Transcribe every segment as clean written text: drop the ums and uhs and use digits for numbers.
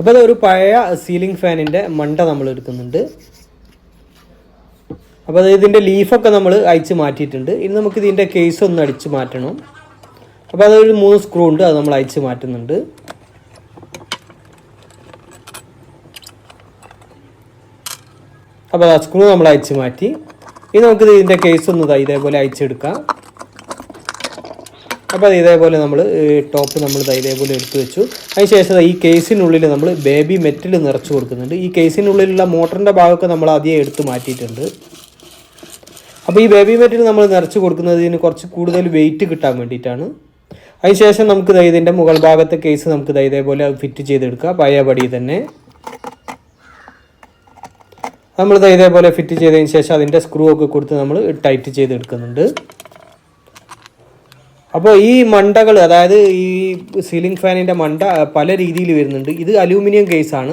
അപ്പോൾ അതൊരു പഴയ സീലിംഗ് ഫാനിൻ്റെ മണ്ട നമ്മൾ എടുക്കുന്നുണ്ട്. അപ്പോൾ ഇതിൻ്റെ ലീഫൊക്കെ നമ്മൾ അയച്ച് മാറ്റിയിട്ടുണ്ട്. ഇനി നമുക്ക് ഇതിൻ്റെ കേസ് ഒന്ന് അടിച്ച് മാറ്റണം. അപ്പോൾ അതൊരു 3 സ്ക്രൂ ഉണ്ട്, അത് നമ്മൾ അയച്ച് മാറ്റുന്നുണ്ട്. അപ്പോൾ ആ സ്ക്രൂ നമ്മൾ അയച്ച് മാറ്റി. ഇനി നമുക്ക് ഇതിൻ്റെ കേസ് ഒന്ന് ഇതേപോലെ അയച്ചെടുക്കാം. അപ്പോൾ അത് ഇതേപോലെ നമ്മൾ ടോപ്പ് നമ്മൾ ഇതേപോലെ എടുത്തു വെച്ചു. അതിനുശേഷം ഈ കേസിനുള്ളിൽ നമ്മൾ ബേബി മെറ്റൽ നിറച്ച് കൊടുക്കുന്നുണ്ട്. ഈ കേസിനുള്ളിലുള്ള മോട്ടറിൻ്റെ ഭാഗമൊക്കെ നമ്മൾ ആദ്യം എടുത്ത് മാറ്റിയിട്ടുണ്ട്. അപ്പോൾ ഈ ബേബി മെറ്റൽ നമ്മൾ നിറച്ച് കൊടുക്കുന്നതിന് കുറച്ച് കൂടുതൽ വെയിറ്റ് കിട്ടാൻ വേണ്ടിയിട്ടാണ്. അതിനുശേഷം നമുക്ക് ഇതിൻ്റെ മുകൾ ഭാഗത്തെ കേസ് നമുക്ക് ഇതേപോലെ ഫിറ്റ് ചെയ്തെടുക്കുക. പഴയ പടി തന്നെ നമ്മൾ ഇതേപോലെ ഫിറ്റ് ചെയ്തതിന് ശേഷം അതിൻ്റെ സ്ക്രൂ ഒക്കെ കൊടുത്ത് നമ്മൾ ടൈറ്റ് ചെയ്തെടുക്കുന്നുണ്ട്. അപ്പോൾ ഈ മണ്ടകൾ, അതായത് ഈ സീലിംഗ് ഫാനിൻ്റെ മണ്ട പല രീതിയിൽ വരുന്നുണ്ട്. ഇത് അലൂമിനിയം കേസാണ്.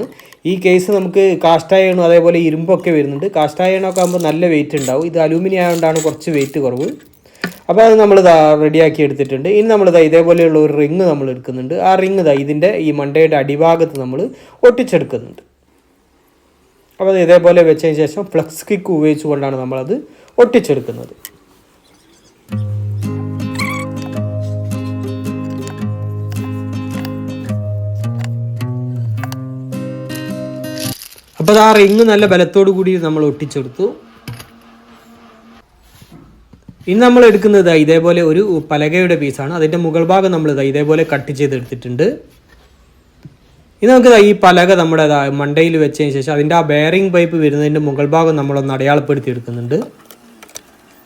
ഈ കേസ് നമുക്ക് കാസ്റ്റ് അയണും അതേപോലെ ഇരുമ്പൊക്കെ വരുന്നുണ്ട്. കാസ്റ്റ് അയണൊക്കെ ആകുമ്പോൾ നല്ല വെയിറ്റ് ഉണ്ടാവും. ഇത് അലൂമിനിയം ആയതുകൊണ്ടാണ് കുറച്ച് വെയിറ്റ് കുറവ്. അപ്പോൾ അത് നമ്മൾ റെഡിയാക്കി എടുത്തിട്ടുണ്ട്. ഇനി നമ്മൾ ഇതേപോലെയുള്ള ഒരു റിങ് നമ്മൾ എടുക്കുന്നുണ്ട്. ആ റിങ് ഇതിൻ്റെ ഈ മണ്ടയുടെ അടിഭാഗത്ത് നമ്മൾ ഒട്ടിച്ചെടുക്കുന്നുണ്ട്. അപ്പോൾ അത് ഇതേപോലെ വെച്ചതിന് ശേഷം ഫ്ലക്സ് കിക്ക് ഉപയോഗിച്ചുകൊണ്ടാണ് നമ്മളത് ഒട്ടിച്ചെടുക്കുന്നത്. അപ്പോൾ ആ റിങ് നല്ല ബലത്തോടു കൂടി നമ്മൾ ഒട്ടിച്ചെടുത്തു. ഇനി നമ്മൾ എടുക്കുന്നത് ഇതേപോലെ ഒരു പലകയുടെ പീസാണ്. അതിൻ്റെ മുകൾ ഭാഗം നമ്മൾ ഇതേപോലെ കട്ട് ചെയ്തെടുത്തിട്ടുണ്ട്. ഇനി നമുക്ക് ഈ പലക നമ്മുടെ മണ്ടയിൽ വെച്ചതിന് ശേഷം അതിൻ്റെ ആ ബെയറിംഗ് പൈപ്പ് വരുന്നതിൻ്റെ മുകൾ ഭാഗം നമ്മളൊന്ന് അടയാളപ്പെടുത്തി എടുക്കുന്നുണ്ട്.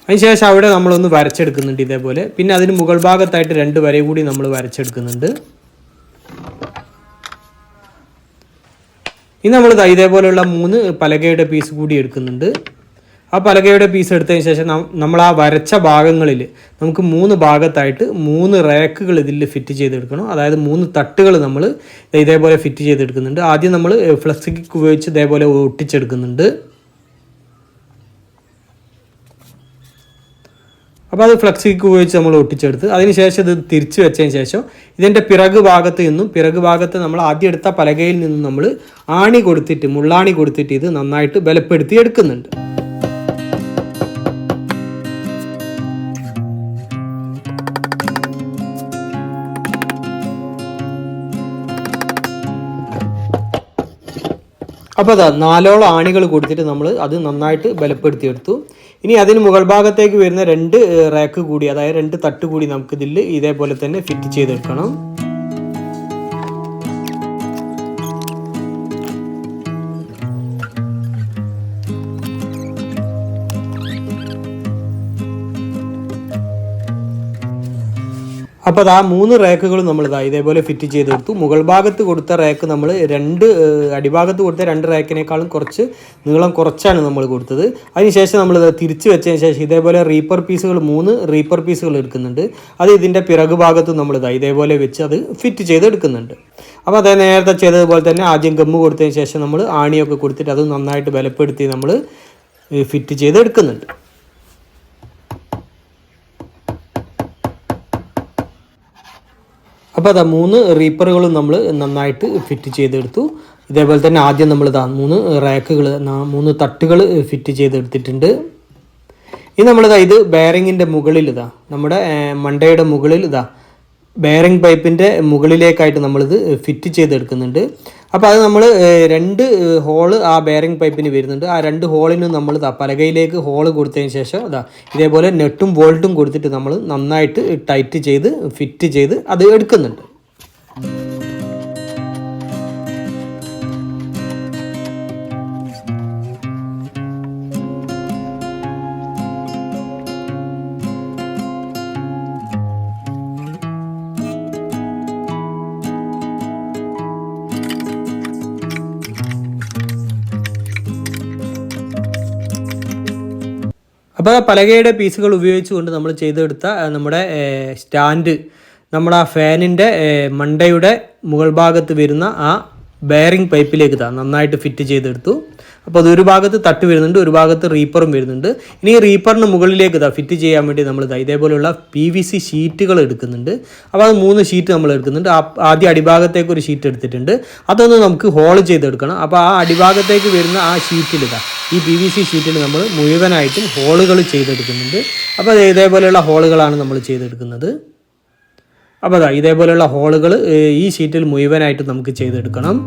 അതിനുശേഷം അവിടെ നമ്മളൊന്ന് വരച്ചെടുക്കുന്നുണ്ട് ഇതേപോലെ. പിന്നെ അതിന് മുകൾ ഭാഗത്തായിട്ട് 2 വര കൂടി നമ്മൾ വരച്ചെടുക്കുന്നുണ്ട്. ഇനി നമ്മൾ ഇതേപോലെയുള്ള 3 പലകയുടെ പീസ് കൂടി എടുക്കുന്നുണ്ട്. ആ പലകയുടെ പീസ് എടുത്തതിന് ശേഷം നമ്മൾ ആ വരച്ച ഭാഗങ്ങളിൽ നമുക്ക് 3 ഭാഗത്തായിട്ട് 3 റാക്കുകൾ ഇതിൽ ഫിറ്റ് ചെയ്തെടുക്കണം. അതായത് 3 തട്ടുകൾ നമ്മൾ ഇതേപോലെ ഫിറ്റ് ചെയ്തെടുക്കുന്നുണ്ട്. ആദ്യം നമ്മൾ ഫ്ലക്സ് കിക്ക് ഉപയോഗിച്ച് ഇതേപോലെ ഒട്ടിച്ചെടുക്കുന്നുണ്ട്. അപ്പോൾ അത് ഫ്ലക്സ് കിക്ക് ഉപയോഗിച്ച് നമ്മൾ ഒട്ടിച്ചെടുത്ത് അതിനുശേഷം ഇത് തിരിച്ച് വെച്ചതിന് ശേഷം ഇതിൻ്റെ പിറക് ഭാഗത്ത് നമ്മൾ ആദ്യം എടുത്ത പലകയിൽ നിന്നും നമ്മൾ മുള്ളാണി കൊടുത്തിട്ട് ഇത് നന്നായിട്ട് ബലപ്പെടുത്തി എടുക്കുന്നുണ്ട്. അപ്പോൾ 4 ആണികൾ കൊടുത്തിട്ട് നമ്മൾ അത് നന്നായിട്ട് ബലപ്പെടുത്തിയെടുത്തു. ഇനി അതിന് മുകൾ ഭാഗത്തേക്ക് വരുന്ന 2 റാക്ക് കൂടി, അതായത് 2 തട്ട് കൂടി നമുക്കിതിൽ ഇതേപോലെ തന്നെ ഫിറ്റ് ചെയ്തെടുക്കണം. അപ്പോൾ ആ 3 റാക്കുകളും നമ്മൾ ഇതേപോലെ ഫിറ്റ് ചെയ്തെടുത്തു. മുകൾ ഭാഗത്ത് കൊടുത്ത റാക്ക് നമ്മൾ അടിഭാഗത്ത് കൊടുത്ത 2 റാക്കിനേക്കാളും കുറച്ച് നീളം കുറച്ചാണ് നമ്മൾ കൊടുത്തത്. അതിനുശേഷം നമ്മൾ തിരിച്ച് വെച്ചതിന് ശേഷം ഇതേപോലെ 3 റീപ്പർ പീസുകൾ എടുക്കുന്നുണ്ട്. അത് ഇതിൻ്റെ പിറകു ഭാഗത്ത് നമ്മൾ ഇതേപോലെ വെച്ച് അത് ഫിറ്റ് ചെയ്തെടുക്കുന്നുണ്ട്. അപ്പോൾ അത് നേരത്തെ ചെയ്തതുപോലെ തന്നെ ആദ്യം ഗമ്മ് കൊടുത്തതിന് ശേഷം നമ്മൾ ആണിയൊക്കെ കൊടുത്തിട്ട് അത് നന്നായിട്ട് ബലപ്പെടുത്തി നമ്മൾ ഫിറ്റ് ചെയ്തെടുക്കുന്നുണ്ട്. അപ്പോൾ 3 റീപ്പറുകളും നമ്മൾ നന്നായിട്ട് ഫിറ്റ് ചെയ്തെടുത്തു. ഇതേപോലെ തന്നെ ആദ്യം നമ്മൾ 3 റാക്കുകൾ 3 തട്ടുകൾ ഫിറ്റ് ചെയ്തെടുത്തിട്ടുണ്ട്. ഇനി നമ്മൾ ഇത് ബെയറിങ്ങിൻ്റെ മുകളിൽ നമ്മുടെ മണ്ടയുടെ മുകളിൽ ബെയറിംഗ് പൈപ്പിൻ്റെ മുകളിലേക്കായിട്ട് നമ്മളിത് ഫിറ്റ് ചെയ്തെടുക്കുന്നുണ്ട്. അപ്പോൾ അത് നമ്മൾ 2 ഹോള് ആ ബെയറിംഗ് പൈപ്പിന് വരുന്നുണ്ട്. ആ 2 ഹോളിനും നമ്മൾ പലകയിലേക്ക് ഹോള് കൊടുത്തതിന് ശേഷം ഇതേപോലെ നെട്ടും ബോൾട്ടും കൊടുത്തിട്ട് നമ്മൾ നന്നായിട്ട് ടൈറ്റ് ചെയ്ത് ഫിറ്റ് ചെയ്ത് അത് എടുക്കുന്നുണ്ട്. അപ്പോൾ പലകയുടെ പീസുകൾ ഉപയോഗിച്ചുകൊണ്ട് നമ്മൾ ചെയ്തെടുത്ത നമ്മുടെ സ്റ്റാൻഡ് നമ്മുടെ ആ ഫാനിൻ്റെ മണ്ടയുടെ മുകൾ ഭാഗത്ത് വരുന്ന ആ ബെയറിംഗ് പൈപ്പിലേക്ക് നന്നായിട്ട് ഫിറ്റ് ചെയ്തെടുത്തു. അപ്പോൾ അതൊരു ഭാഗത്ത് തട്ട് വരുന്നുണ്ട്, ഒരു ഭാഗത്ത് റീപ്പറും വരുന്നുണ്ട്. ഇനി ഈ റീപ്പറിന് മുകളിലേക്ക് ഫിറ്റ് ചെയ്യാൻ വേണ്ടി നമ്മൾ ഇതേപോലെയുള്ള PVC ഷീറ്റുകൾ എടുക്കുന്നുണ്ട്. അപ്പോൾ അത് 3 ഷീറ്റ് നമ്മൾ എടുക്കുന്നുണ്ട്. ആദ്യം അടിഭാഗത്തേക്ക് ഒരു ഷീറ്റ് എടുത്തിട്ടുണ്ട്, അതൊന്ന് നമുക്ക് ഹോൾ ചെയ്തെടുക്കണം. അപ്പോൾ ആ അടിഭാഗത്തേക്ക് വരുന്ന ആ ഷീറ്റിൽ ഈ PVC ഷീറ്റിൽ നമ്മൾ മുഴുവനായിട്ടും ഹോളുകൾ ചെയ്തെടുക്കുന്നുണ്ട്. അപ്പോൾ ഇതേപോലെയുള്ള ഹോളുകളാണ് നമ്മൾ ചെയ്തെടുക്കുന്നത്. അപ്പോൾ ഇതേപോലെയുള്ള ഹോളുകൾ ഈ ഷീറ്റിൽ മുഴുവനായിട്ട് നമുക്ക് ചെയ്തെടുക്കണം.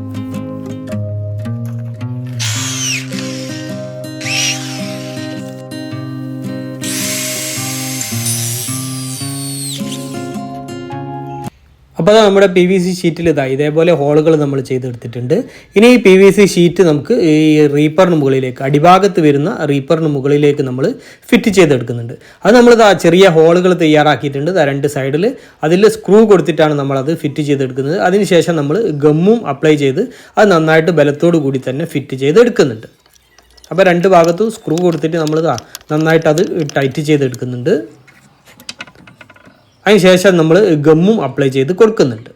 അപ്പോൾ നമ്മുടെ PVC ഷീറ്റിൽ ഇതേപോലെ ഹോളുകൾ നമ്മൾ ചെയ്തെടുത്തിട്ടുണ്ട്. ഇനി ഈ PVC ഷീറ്റ് നമുക്ക് ഈ റീപ്പറിന് മുകളിലേക്ക്, അടിഭാഗത്ത് വരുന്ന റീപ്പറിന് മുകളിലേക്ക് നമ്മൾ ഫിറ്റ് ചെയ്തെടുക്കുന്നുണ്ട്. അത് നമ്മൾ ചെറിയ ഹോളുകൾ തയ്യാറാക്കിയിട്ടുണ്ട് 2 സൈഡിൽ. അതിൽ സ്ക്രൂ കൊടുത്തിട്ടാണ് നമ്മളത് ഫിറ്റ് ചെയ്തെടുക്കുന്നത്. അതിനുശേഷം നമ്മൾ ഗമ്മും അപ്ലൈ ചെയ്ത് അത് നന്നായിട്ട് ബലത്തോടു കൂടി തന്നെ ഫിറ്റ് ചെയ്തെടുക്കുന്നുണ്ട്. അപ്പോൾ 2 ഭാഗത്തും സ്ക്രൂ കൊടുത്തിട്ട് നമ്മൾ നന്നായിട്ട് അത് ടൈറ്റ് ചെയ്തെടുക്കുന്നുണ്ട്. അതിനുശേഷം നമ്മൾ ഗമ്മും അപ്ലൈ ചെയ്ത് കൊടുക്കുന്നുണ്ട്.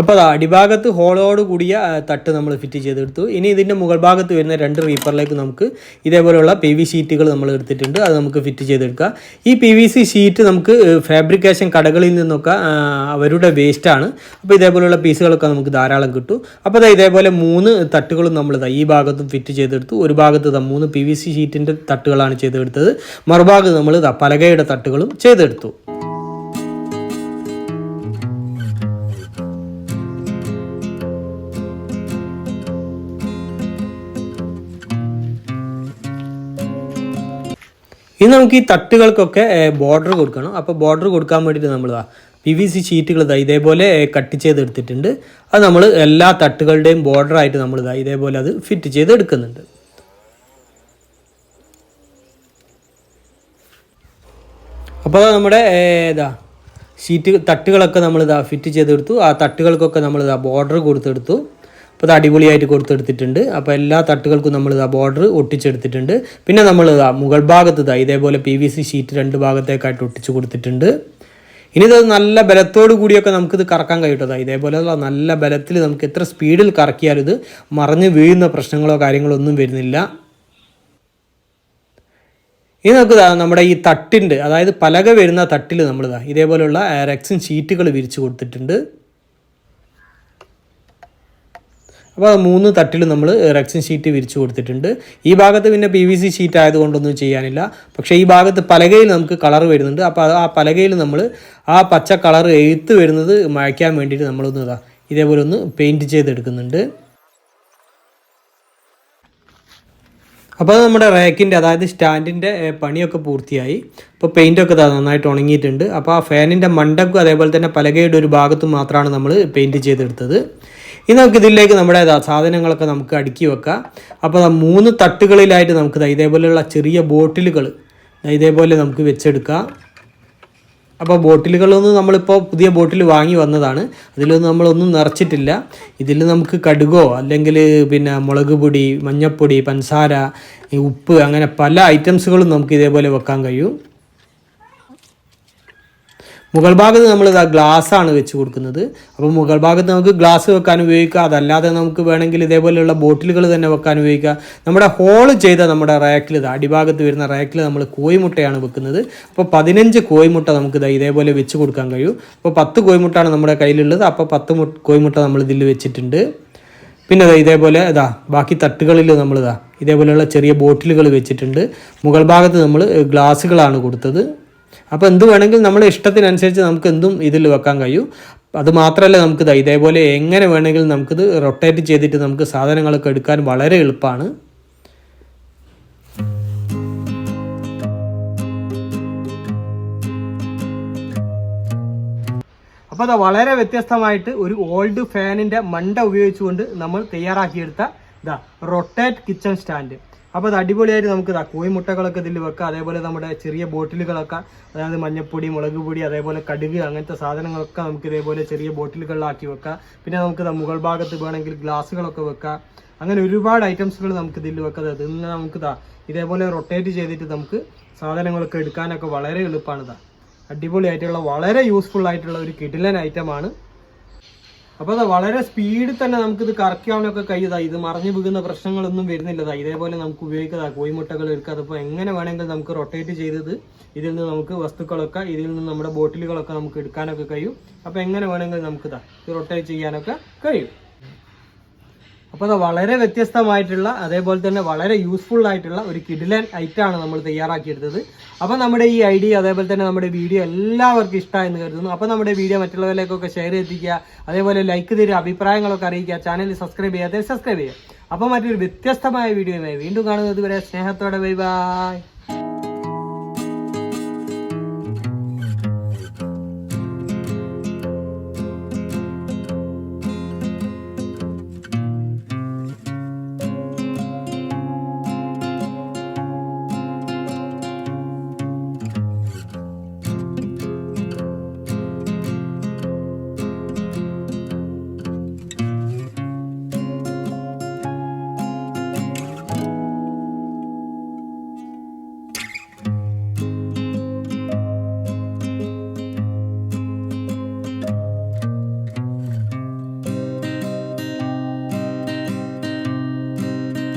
അപ്പോൾ അടിഭാഗത്ത് ഹോളോട് കൂടിയ തട്ട് നമ്മൾ ഫിറ്റ് ചെയ്തെടുത്തു. ഇനി ഇതിൻ്റെ മുകൾ ഭാഗത്ത് വരുന്ന 2 റീപ്പറിലേക്ക് നമുക്ക് ഇതേപോലെയുള്ള PVC ഷീറ്റുകൾ നമ്മൾ എടുത്തിട്ടുണ്ട്, അത് നമുക്ക് ഫിറ്റ് ചെയ്തെടുക്കുക. ഈ PVC ഷീറ്റ് നമുക്ക് ഫാബ്രിക്കേഷൻ കടകളിൽ നിന്നൊക്കെ അവരുടെ വേസ്റ്റാണ്. അപ്പോൾ ഇതേപോലെയുള്ള പീസുകളൊക്കെ നമുക്ക് ധാരാളം കിട്ടും. അപ്പോൾ ഇതേപോലെ 3 തട്ടുകളും നമ്മൾ ഈ ഭാഗത്തും ഫിറ്റ് ചെയ്തെടുത്തു. ഒരു ഭാഗത്ത് 3 PVC ഷീറ്റിൻ്റെ തട്ടുകളാണ് ചെയ്തെടുത്തത്, മറുഭാഗത്ത് നമ്മൾ പലകയുടെ തട്ടുകളും ചെയ്തെടുത്തു. ഇനി നമുക്ക് ഈ തട്ടുകൾക്കൊക്കെ ബോർഡർ കൊടുക്കണം. അപ്പോൾ ബോർഡർ കൊടുക്കാൻ വേണ്ടിയിട്ട് നമ്മൾ PVC ഷീറ്റുകൾ ഇതേപോലെ കട്ട് ചെയ്തെടുത്തിട്ടുണ്ട്. അത് നമ്മൾ എല്ലാ തട്ടുകളുടെയും ബോർഡറായിട്ട് നമ്മൾ ഇതേപോലെ അത് ഫിറ്റ് ചെയ്തെടുക്കുന്നുണ്ട്. അപ്പോൾ നമ്മുടെ ഷീറ്റ് തട്ടുകളൊക്കെ നമ്മൾ ഫിറ്റ് ചെയ്തെടുത്തു. ആ തട്ടുകൾക്കൊക്കെ നമ്മൾ ബോർഡർ കൊടുത്തെടുത്തു. അപ്പോൾ അത് അടിപൊളിയായിട്ട് കൊടുത്തെടുത്തിട്ടുണ്ട്. അപ്പോൾ എല്ലാ തട്ടുകൾക്കും നമ്മൾ ബോർഡർ ഒട്ടിച്ചെടുത്തിട്ടുണ്ട്. പിന്നെ നമ്മൾ മുകൾ ഭാഗത്ത് ഇതേപോലെ PVC ഷീറ്റ് 2 ഭാഗത്തേക്കായിട്ട് ഒട്ടിച്ച് കൊടുത്തിട്ടുണ്ട്. ഇനി ഇത് നല്ല ബലത്തോടു കൂടിയൊക്കെ നമുക്കിത് കറക്കാൻ കഴിയട്ടോ. ഇതേപോലെ നല്ല ബലത്തിൽ നമുക്ക് എത്ര സ്പീഡിൽ കറക്കിയാലും ഇത് മറിഞ്ഞ് വീഴുന്ന പ്രശ്നങ്ങളോ കാര്യങ്ങളോ ഒന്നും വരുന്നില്ല. ഇനി നമുക്ക് നമ്മുടെ ഈ തട്ടിൻ്റെ, അതായത് പലക വരുന്ന തട്ടിൽ നമ്മൾ ഇതേപോലെയുള്ള റെക്സിൻ ഷീറ്റുകൾ വിരിച്ച് കൊടുത്തിട്ടുണ്ട്. അപ്പോൾ 3 തട്ടിൽ നമ്മൾ റെക്സിൻ ഷീറ്റ് വിരിച്ചു കൊടുത്തിട്ടുണ്ട്. ഈ ഭാഗത്ത് പിന്നെ PVC ഷീറ്റ് ആയതുകൊണ്ടൊന്നും ചെയ്യാനില്ല. പക്ഷേ ഈ ഭാഗത്ത് പലകയിൽ നമുക്ക് കളർ വരുന്നുണ്ട്. അപ്പോൾ ആ പലകയിൽ നമ്മൾ ആ പച്ച കളർ എഴുത്ത് വരുന്നത് മായ്ക്കാൻ വേണ്ടിയിട്ട് നമ്മളൊന്ന് ഇതേപോലെ ഒന്ന് പെയിൻറ്റ് ചെയ്തെടുക്കുന്നുണ്ട്. അപ്പോൾ നമ്മുടെ റാക്കിൻ്റെ, അതായത് സ്റ്റാൻഡിൻ്റെ പണിയൊക്കെ പൂർത്തിയായി. അപ്പോൾ പെയിൻറ്റൊക്കെ നന്നായിട്ട് ഉണങ്ങിയിട്ടുണ്ട്. അപ്പോൾ ആ ഫാനിൻ്റെ മണ്ടക്കും അതേപോലെ തന്നെ പലകയുടെ ഒരു ഭാഗത്തും മാത്രമാണ് നമ്മൾ പെയിൻറ്റ് ചെയ്തെടുത്തത്. ഇനി നമുക്ക് ഇതിലേക്ക് നമ്മുടെ സാധനങ്ങളൊക്കെ നമുക്ക് അടുക്കി വെക്കാം. അപ്പോൾ 3 തട്ടുകളിലായിട്ട് നമുക്ക് ഇതേപോലെയുള്ള ചെറിയ ബോട്ടിലുകൾ ഇതേപോലെ നമുക്ക് വെച്ചെടുക്കാം. അപ്പോൾ ബോട്ടിലുകളൊന്നും നമ്മളിപ്പോൾ പുതിയ ബോട്ടിൽ വാങ്ങി വന്നതാണ്, അതിലൊന്നും നമ്മളൊന്നും നിറച്ചിട്ടില്ല. ഇതിൽ നമുക്ക് കടുകോ അല്ലെങ്കിൽ പിന്നെ മുളക് പൊടി, മഞ്ഞൾപ്പൊടി, പഞ്ചസാര, ഉപ്പ്, അങ്ങനെ പല ഐറ്റംസുകളും നമുക്ക് ഇതേപോലെ വെക്കാൻ കഴിയും. മുകൾ ഭാഗത്ത് നമ്മൾ ഗ്ലാസ്സാണ് വെച്ച് കൊടുക്കുന്നത്. അപ്പോൾ മുകൾ ഭാഗത്ത് നമുക്ക് ഗ്ലാസ് വെക്കാൻ ഉപയോഗിക്കാം. അതല്ലാതെ നമുക്ക് വേണമെങ്കിൽ ഇതേപോലെയുള്ള ബോട്ടിലുകൾ തന്നെ വെക്കാൻ ഉപയോഗിക്കാം. നമ്മുടെ ഹോള് ചെയ്ത നമ്മുടെ റാക്കിൽ, അടിഭാഗത്ത് വരുന്ന റാക്കിൽ നമ്മൾ കോഴിമുട്ടയാണ് വെക്കുന്നത്. അപ്പോൾ 15 കോഴിമുട്ട നമുക്ക് ഇതേപോലെ വെച്ച് കൊടുക്കാൻ കഴിയും. അപ്പോൾ 10 കോഴിമുട്ടാണ് നമ്മുടെ കയ്യിലുള്ളത്. അപ്പോൾ 10 കോഴിമുട്ട നമ്മൾ ഇതിൽ വെച്ചിട്ടുണ്ട്. പിന്നെ ഇതേപോലെ ബാക്കി തട്ടുകളിൽ നമ്മൾ ഇതേപോലെയുള്ള ചെറിയ ബോട്ടിലുകൾ വെച്ചിട്ടുണ്ട്. മുകൾ ഭാഗത്ത് നമ്മൾ ഗ്ലാസ്സുകളാണ് കൊടുത്തത്. അപ്പോൾ എന്ത് വേണമെങ്കിൽ നമ്മുടെ ഇഷ്ടത്തിനനുസരിച്ച് നമുക്ക് എന്തും ഇതിൽ വെക്കാൻ കഴിയും. അത് മാത്രമല്ല നമുക്ക് ഇതേപോലെ എങ്ങനെ വേണമെങ്കിലും നമുക്കിത് റൊട്ടേറ്റ് ചെയ്തിട്ട് നമുക്ക് സാധനങ്ങളൊക്കെ എടുക്കാൻ വളരെ എളുപ്പമാണ്. അപ്പോൾ അത് വളരെ വ്യത്യസ്തമായിട്ട് ഒരു ഓൾഡ് ഫാനിൻ്റെ മണ്ട ഉപയോഗിച്ചുകൊണ്ട് നമ്മൾ തയ്യാറാക്കിയെടുത്ത റൊട്ടേറ്റ് കിച്ചൺ സ്റ്റാൻഡ്. അപ്പോൾ അത് അടിപൊളിയായിട്ട് നമുക്ക് കോഴിമുട്ടകളൊക്കെ ഇതിൽ വെക്കാം. അതേപോലെ നമ്മുടെ ചെറിയ ബോട്ടിലുകളൊക്കെ, അതായത് മഞ്ഞൾപ്പൊടി, മുളക് പൊടി, അതേപോലെ കടുക്, അങ്ങനത്തെ സാധനങ്ങളൊക്കെ നമുക്ക് ഇതേപോലെ ചെറിയ ബോട്ടിലുകളിലാക്കി വെക്കാം. പിന്നെ നമുക്ക് മുകൾ ഭാഗത്ത് വേണമെങ്കിൽ ഗ്ലാസ്സുകളൊക്കെ വെക്കാം. അങ്ങനെ ഒരുപാട് ഐറ്റംസുകൾ നമുക്ക് ഇതിൽ വെക്കാം. അതിൽ നിന്ന് നമുക്ക് ഇതേപോലെ റൊട്ടേറ്റ് ചെയ്തിട്ട് നമുക്ക് സാധനങ്ങളൊക്കെ എടുക്കാനൊക്കെ വളരെ എളുപ്പമാണ്. അടിപൊളിയായിട്ടുള്ള വളരെ യൂസ്ഫുൾ ആയിട്ടുള്ള ഒരു കിടിലൻ ഐറ്റമാണ്. അപ്പോൾ അത് വളരെ സ്പീഡിൽ തന്നെ നമുക്കിത് കറക്കാനൊക്കെ കഴിയുക. ഇത് മറിഞ്ഞു വീകുന്ന പ്രശ്നങ്ങളൊന്നും വരുന്നില്ലതാ. ഇതേപോലെ നമുക്ക് ഉപയോഗിക്കുക. കോഴിമുട്ടകൾ എടുക്കുക. അതിപ്പോൾ എങ്ങനെ വേണമെങ്കിലും നമുക്ക് റൊട്ടേറ്റ് ചെയ്തത് ഇതിൽ നിന്ന് നമുക്ക് വസ്തുക്കളൊക്കെ ഇതിൽ നിന്ന് നമ്മുടെ ബോട്ടിലുകളൊക്കെ നമുക്ക് എടുക്കാനൊക്കെ കഴിയും. അപ്പോൾ എങ്ങനെ വേണമെങ്കിലും നമുക്കിതാ ഇത് റൊട്ടേറ്റ് ചെയ്യാനൊക്കെ കഴിയും. അപ്പോൾ അത് വളരെ വ്യത്യസ്തമായിട്ടുള്ള അതേപോലെ തന്നെ വളരെ യൂസ്ഫുൾ ആയിട്ടുള്ള ഒരു കിഡിലൻ ഐറ്റമാണ് നമ്മൾ തയ്യാറാക്കിയെടുത്തത്. അപ്പോൾ നമ്മുടെ ഈ ഐഡിയ അതേപോലെ തന്നെ നമ്മുടെ വീഡിയോ എല്ലാവർക്കും ഇഷ്ടമായെന്ന് കരുതുന്നു. അപ്പോൾ നമ്മുടെ വീഡിയോ മറ്റുള്ളവരിലേക്കൊക്കെ ഷെയർ എത്തിക്കുക. അതേപോലെ ലൈക്ക് തരിക, അഭിപ്രായങ്ങളൊക്കെ അറിയിക്കുക. ചാനൽ സബ്സ്ക്രൈബ് ചെയ്യാതെ സബ്സ്ക്രൈബ് ചെയ്യുക. അപ്പോൾ മറ്റൊരു വ്യത്യസ്തമായ വീഡിയോയുമായി വീണ്ടും കാണുന്നത് വരെ സ്നേഹത്തോടെ ബൈ ബൈ.